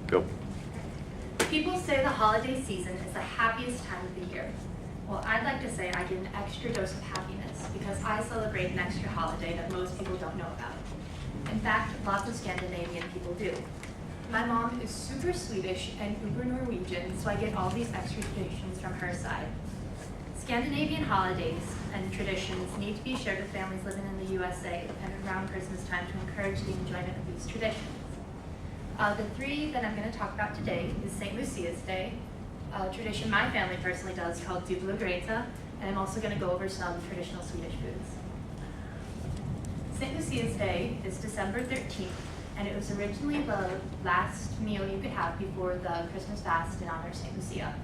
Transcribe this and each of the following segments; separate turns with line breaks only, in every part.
Go.
People say the holiday season is the happiest time of the year. Well, I'd like to say I get an extra dose of happiness because I celebrate an extra holiday that most people don't know about. In fact, lots of Scandinavian people do. My mom is super Swedish and uber Norwegian, so I get all these extra traditions from her side. Scandinavian holidays and traditions need to be shared with families living in the USA and around Christmas time to encourage the enjoyment of these traditions. The three that I'm going to talk about today is St. Lucia's Day, a tradition my family personally does called Dubbelgreta, and I'm also going to go over some traditional Swedish foods. St. Lucia's Day is December 13th, and it was originally the last meal you could have before the Christmas fast in honor of St. Lucia.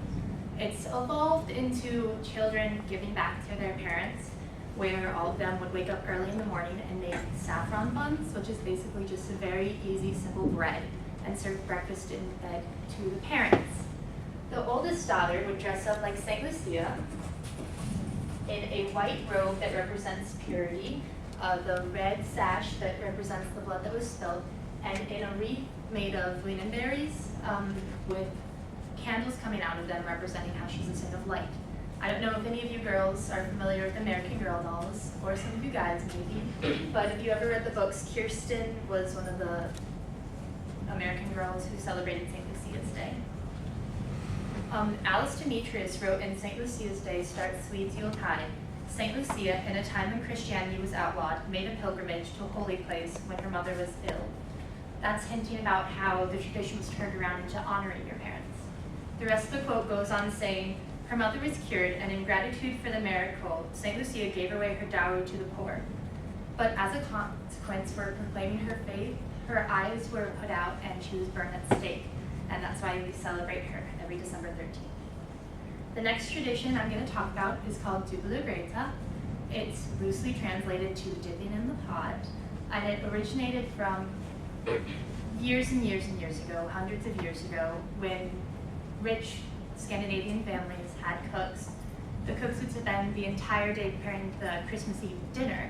It's evolved into children giving back to their parents, where all of them would wake up early in the morning and make saffron buns, which is basically just a very easy, simple bread, and serve breakfast in bed to the parents. The oldest daughter would dress up like St. Lucia in a white robe that represents purity, the red sash that represents the blood that was spilled, and in a wreath made of lingonberries with candles coming out of them representing how she's a saint of light. I don't know if any of you girls are familiar with American Girl dolls, or some of you guys maybe, but if you ever read the books, Kirsten was one of the American girls who celebrated St. Lucia's Day. Alice Demetrius wrote in St. Lucia's Day starts Swedes Yuletide. St. Lucia, in a time when Christianity was outlawed, made a pilgrimage to a holy place when her mother was ill. That's hinting about how the tradition was turned around into honoring your parents. The rest of the quote goes on saying, her mother was cured, and in gratitude for the miracle, St. Lucia gave away her dowry to the poor. But as a consequence for proclaiming her faith, her eyes were put out and she was burned at stake, and that's why we celebrate her every December 13th. The next tradition I'm going to talk about is called Dubbelgreta. It's loosely translated to dipping in the pot, and it originated from years and years and years ago, hundreds of years ago, when rich Scandinavian families had cooks. The cooks would spend the entire day preparing the Christmas Eve dinner.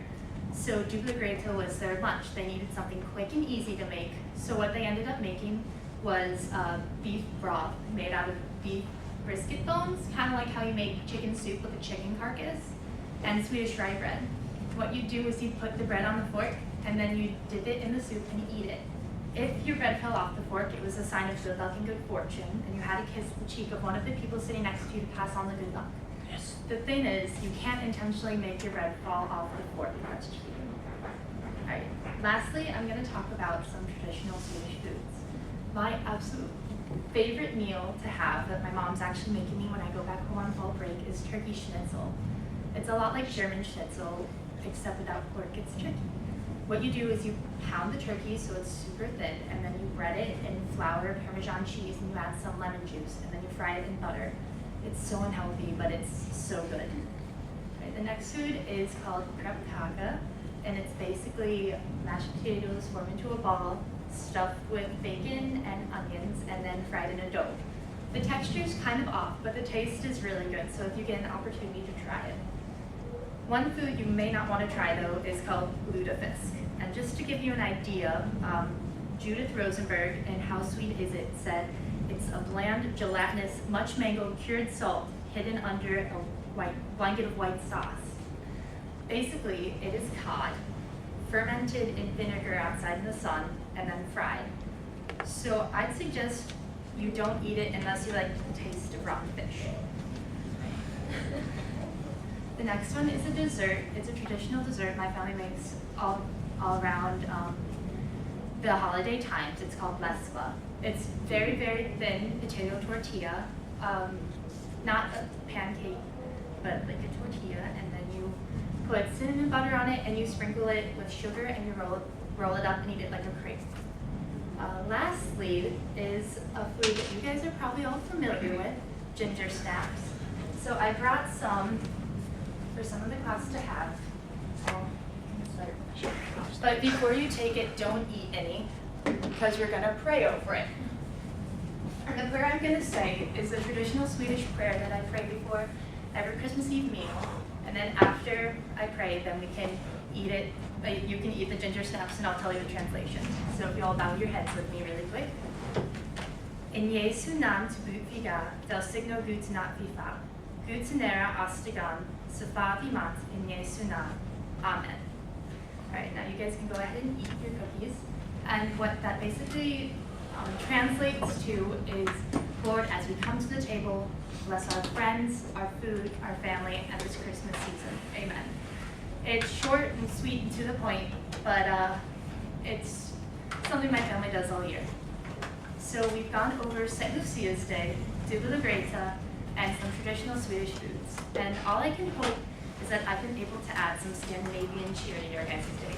So Dubbelgreta was their lunch. They needed something quick and easy to make. So what they ended up making was beef broth made out of beef brisket bones, kind of like how you make chicken soup with a chicken carcass, and Swedish rye bread. What you do is you put the bread on the fork, and then you dip it in the soup and eat it. If your bread fell off the fork, it was a sign of good luck and good fortune, and you had to kiss the cheek of one of the people sitting next to you to pass on the good luck.
Yes.
The thing is, you can't intentionally make your bread fall off the fork. That's cheating. All right. Lastly, I'm going to talk about some traditional Swedish foods. My absolute favorite meal to have that my mom's actually making me when I go back home on fall break is turkey schnitzel. It's a lot like German schnitzel, except without pork. It's turkey. What you do is you pound the turkey so it's super thin, and then you bread it in flour, Parmesan cheese, and you add some lemon juice, and then you fry it in butter. It's so unhealthy, but it's so good. Right, the next food is called krepkaka, and it's basically mashed potatoes formed into a ball, stuffed with bacon and onions, and then fried in a dough. The texture is kind of off, but the taste is really good, so if you get an opportunity to try it. One food you may not want to try, though, is called lutefisk. And just to give you an idea, Judith Rosenberg in How Sweet Is It said, it's a bland, gelatinous, much mangled, cured salt hidden under a white blanket of white sauce. Basically, it is cod, fermented in vinegar outside in the sun, and then fried. So I'd suggest you don't eat it unless you like the taste of rotten fish. The next one is a dessert. It's a traditional dessert my family makes all around the holiday times. It's called leskva. It's very, very thin potato tortilla, not a pancake, but like a tortilla, and then you put cinnamon butter on it, and you sprinkle it with sugar, and you roll it up and eat it like a crepe. Lastly is a food that you guys are probably all familiar with, ginger snaps. So I brought some for some of the class to have. But before you take it, don't eat any, because we're going to pray over it. And the prayer I'm going to say is a traditional Swedish prayer that I pray before every Christmas Eve meal. And then after I pray, then we can eat it. You can eat the ginger snaps, and I'll tell you the translation. So if you all bow your heads with me really quick. In Jesu namn to boot viga, del signo gut not vifa. Gutenera ostigan, safa vimat in Jesu nam. Amen. Alright, now you guys can go ahead and eat your cookies. And what that basically translates to is, Lord, as we come to the table, bless our friends, our food, our family, and this Christmas season. Amen. It's short and sweet and to the point, but it's something my family does all year. So we've gone over St. Lucia's Day, Dubbel Greta, and some traditional Swedish foods. And all I can hope is that I've been able to add some Scandinavian cheer to your guys' day.